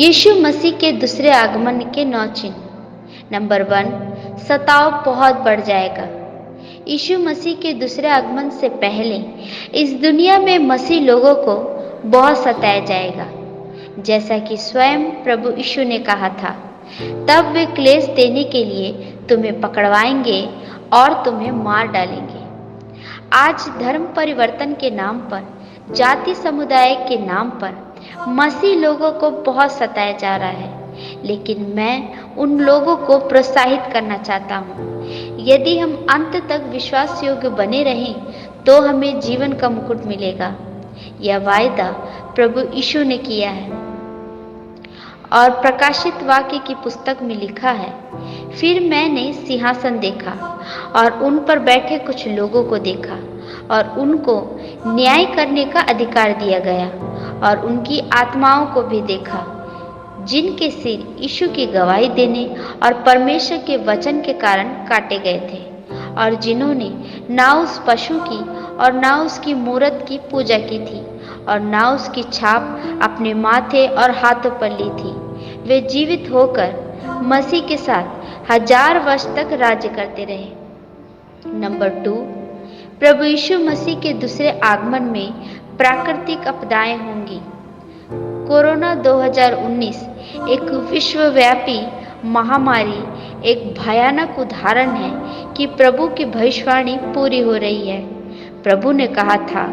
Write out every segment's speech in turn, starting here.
यीशु मसीह के दूसरे आगमन के 9 चिन्ह। नंबर 1, सताव बहुत बढ़ जाएगा। यीशु मसीह के दूसरे आगमन से पहले इस दुनिया में मसीह लोगों को बहुत सताया जाएगा, जैसा कि स्वयं प्रभु यीशु ने कहा था। तब वे क्लेश देने के लिए तुम्हें पकड़वाएंगे और तुम्हें मार डालेंगे। आज धर्म परिवर्तन के नाम पर, जाति समुदाय के नाम पर मसीह लोगों को बहुत सताया जा रहा है, लेकिन मैं उन लोगों को प्रोत्साहित करना चाहता हूँ। यदि हम अंत तक विश्वास योग्य बने रहें तो हमें जीवन का मुकुट मिलेगा। यह वायदा प्रभु यीशु ने किया है और प्रकाशित वाक्य की पुस्तक में लिखा है, फिर मैंने सिंहासन देखा और उन पर बैठे कुछ लोगों को देखा और उनको न्याय करने का अधिकार दिया गया और उनकी आत्माओं को भी देखा, जिनके सिर यीशु की गवाही देने और परमेश्वर के वचन के कारण काटे गए थे और जिन्होंने ना उस पशु की और ना उसकी मूरत की पूजा की थी और ना उसकी छाप अपने माथे और हाथों पर ली थी। वे जीवित होकर मसीह के साथ 1000 वर्ष तक राज्य करते रहे। नंबर 2, प्रभु यीशु मसीह के दूसरे आगमन में प्राकृतिक आपदाएं होंगी। कोरोना 2019 एक विश्वव्यापी महामारी एक भयानक उदाहरण है कि प्रभु की भविष्यवाणी पूरी हो रही है। प्रभु ने कहा था,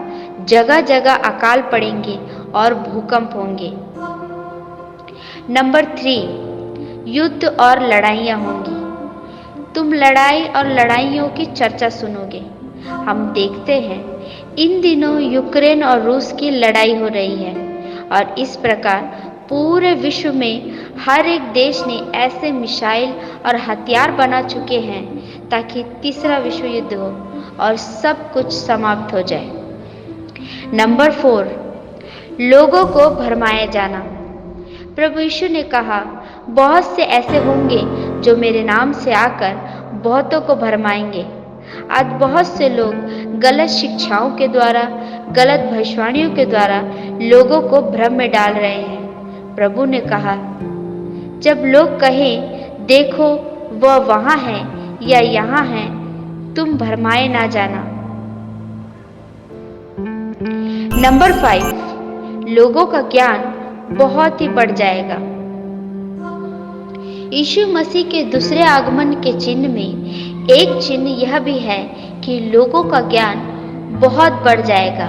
जगह जगह अकाल पड़ेंगे और भूकंप होंगे। नंबर 3, युद्ध और लड़ाइयाँ होंगी। तुम लड़ाई और लड़ाइयों की चर्चा सुनोगे। हम देखते हैं इन दिनों यूक्रेन और रूस की लड़ाई हो रही है और इस प्रकार पूरे विश्व में हर एक देश ने ऐसे मिसाइल और हथियार बना चुके हैं ताकि तीसरा विश्व युद्ध हो और सब कुछ समाप्त हो जाए। नंबर 4, लोगों को भरमाया जाना। प्रभु यीशु ने कहा, बहुत से ऐसे होंगे जो मेरे नाम से आकर बहुतों को भरमाएंगे। आज बहुत से लोग गलत शिक्षाओं के द्वारा, गलत भविष्यवाणियों के द्वारा लोगों को भ्रम में डाल रहे हैं। प्रभु ने कहा, जब लोग कहें देखो वह वहां है या यहाँ है, तुम भरमाए ना जाना। नंबर 5, लोगों का ज्ञान बहुत ही बढ़ जाएगा। यीशु मसीह के दूसरे आगमन के चिन्ह में एक चिन्ह यह भी है कि लोगों का ज्ञान बहुत बढ़ जाएगा।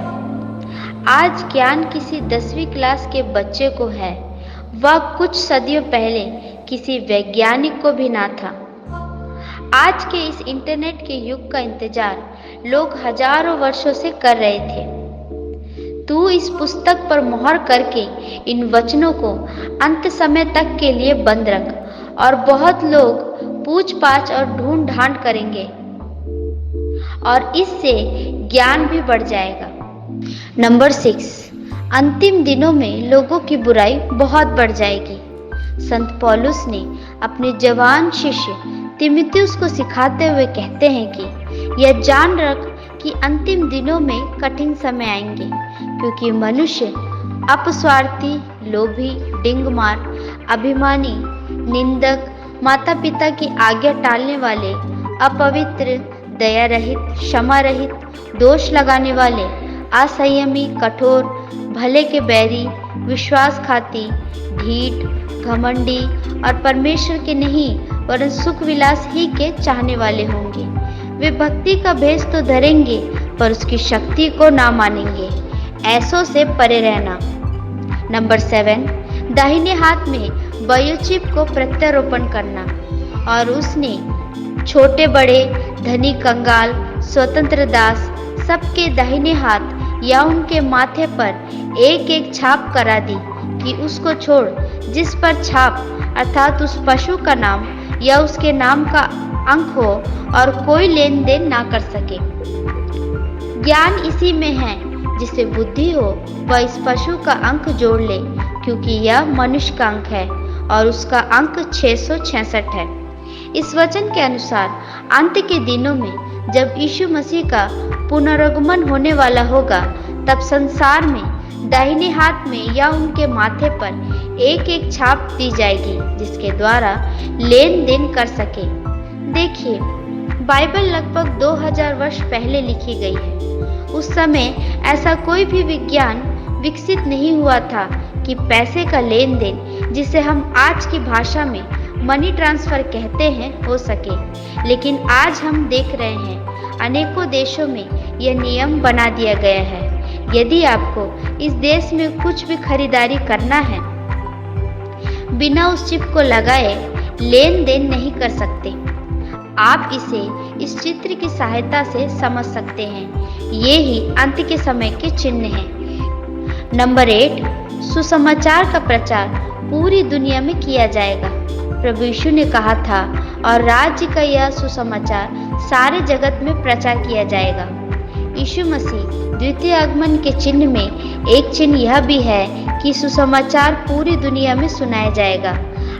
आज ज्ञान किसी 10वीं क्लास के बच्चे को है, वह कुछ सदियों पहले किसी वैज्ञानिक को भी ना था। आज के इस इंटरनेट के युग का इंतजार लोग हजारों वर्षों से कर रहे थे। तू इस पुस्तक पर मोहर करके इन वचनों को अंत समय तक के लिए बंद रख और बहुत लोग पूछ-पाछ और ढूंढ-ढांड करेंगे और इससे ज्ञान भी बढ़ जाएगा। नंबर 6, अंतिम दिनों में लोगों की बुराई बहुत बढ़ जाएगी। संत पौलुस ने अपने जवान शिष्य तीमुथियुस को सिखाते हुए कहते हैं कि यह जान रख कि अंतिम दिनों में कठिन समय आएंगे, क्योंकि मनुष्य अपस्वार्थी, लोभी, डिंगमार, अभिमानी, निंदक, माता पिता की आज्ञा टालने वाले, अपवित्र, दया रहित, क्षमा रहित, दोष लगाने वाले, असंयमी, कठोर, भले के बैरी, विश्वासघाती, ढीठ, घमंडी और परमेश्वर के नहीं वरन सुख विलास ही के चाहने वाले होंगे। वे भक्ति का भेष तो धरेंगे पर उसकी शक्ति को ना मानेंगे। ऐसों से परे रहना। नंबर 7, दाहिने हाथ में बायोचिप को प्रत्यारोपण करना और उसने छोटे बड़े, धनी कंगाल, स्वतंत्र दास सबके दाहिने हाथ या उनके माथे पर एक एक छाप करा दी कि उसको छोड़ जिस पर छाप अर्थात उस पशु का नाम या उसके नाम का अंक हो और कोई लेन देन ना कर सके। ज्ञान इसी में है, जिसे बुद्धि हो वह इस पशु का अंक जोड़ ले, क्योंकि यह मनुष्य का अंक है और उसका अंक 666 है। इस वचन के अनुसार अंत के दिनों में जब यीशु मसीह का पुनरागमन होने वाला होगा, तब संसार में दाहिने हाथ में या उनके माथे पर एक एक छाप दी जाएगी जिसके द्वारा लेन देन कर सके। देखिए, बाइबल लगभग 2000 वर्ष पहले लिखी गई है। उस समय ऐसा कोई भी विज्ञान विकसित नहीं हुआ था कि पैसे का लेन देन, जिसे हम आज की भाषा में मनी ट्रांसफर कहते हैं, हो सके। लेकिन आज हम देख रहे हैं अनेकों देशों में यह नियम बना दिया गया है। यदि आपको इस देश में कुछ भी खरीदारी करना है, बिना उस चिप को लगाए लेन देन नहीं कर सकते। आप इसे इस चित्र की सहायता से समझ सकते हैं। ये ही अंत के समय के चिन्ह हैं। नंबर 8, सुसमाचार का प्रचार पूरी दुनिया में किया जाएगा। प्रभु यीशु ने कहा था, और राज्य का यह सुसमाचार सारे जगत में प्रचार किया जाएगा। यीशु मसीह द्वितीय आगमन के चिन्ह में एक चिन्ह यह भी है कि सुसमाचार पूरी दुनिया में सुनाया जाएगा।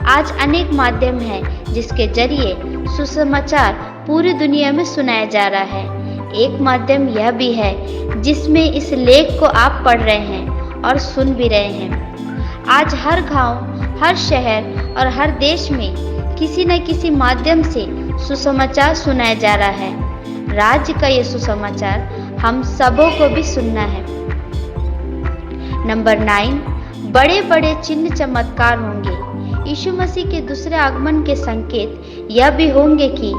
आज अनेक माध्यम हैं जिसके जरिए सुसमाचार पूरी दुनिया में सुनाया जा रहा है। एक माध्यम यह भी है जिसमें इस लेख को आप पढ़ रहे हैं और सुन भी रहे हैं। आज हर गांव, हर शहर और हर देश में किसी न किसी माध्यम से सुसमाचार सुनाया जा रहा है। राज्य का ये सुसमाचार हम सबों को भी सुनना है। नंबर 9, बड़े बड़े चिन्ह चमत्कार होंगे। यीशु मसीह के दूसरे आगमन के संकेत यह भी होंगे कि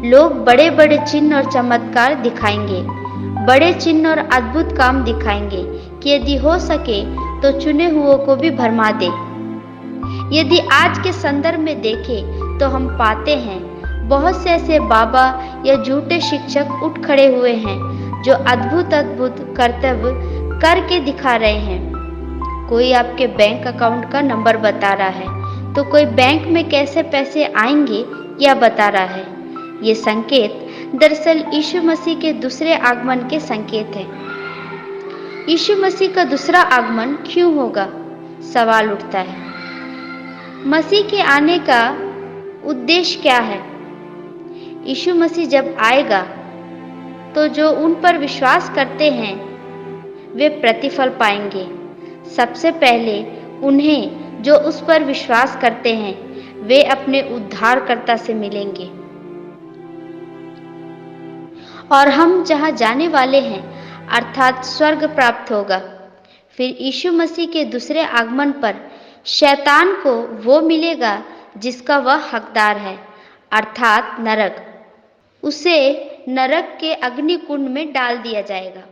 लोग बड़े बड़े चिन्ह और चमत्कार दिखाएंगे। बड़े चिन्ह और अद्भुत काम दिखाएंगे कि यदि हो सके तो चुने हुओं को भी भरमा दे। यदि आज के संदर्भ में देखें तो हम पाते हैं बहुत से ऐसे बाबा या झूठे शिक्षक उठ खड़े हुए हैं जो अद्भुत अद्भुत कर्तव्य करके दिखा रहे हैं। कोई आपके बैंक अकाउंट का नंबर बता रहा है तो कोई बैंक में कैसे पैसे आएंगे यह बता रहा है। ये संकेत दरअसल यीशु मसीह के दूसरे आगमन के संकेत हैं। यीशु मसीह का दूसरा आगमन क्यों होगा? सवाल उठता है। मसीह के आने का उद्देश्य क्या है? यीशु मसीह जब आएगा तो जो उन पर विश्वास करते हैं वे प्रतिफल पाएंगे। सबसे पहले उन्हें जो उस पर विश्वास करते हैं वे अपने उद्धारकर्ता से मिलेंगे और हम जहां जाने वाले हैं अर्थात स्वर्ग प्राप्त होगा। फिर यीशु मसीह के दूसरे आगमन पर शैतान को वो मिलेगा जिसका वह हकदार है अर्थात नरक। उसे नरक के अग्नि कुंड में डाल दिया जाएगा।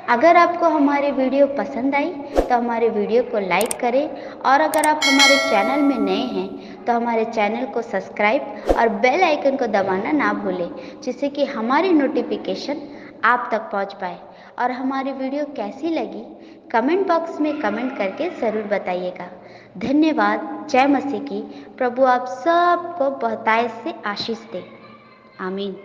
अगर आपको हमारे वीडियो पसंद आई तो हमारे वीडियो को लाइक करें और अगर आप हमारे चैनल में नए हैं तो हमारे चैनल को सब्सक्राइब और बेल आइकन को दबाना ना भूलें, जिससे कि हमारी नोटिफिकेशन आप तक पहुंच पाए। और हमारी वीडियो कैसी लगी कमेंट बॉक्स में कमेंट करके ज़रूर बताइएगा। धन्यवाद। जय मसीह की। प्रभु आप सबको बहुतायत से आशीष दे। आमीन।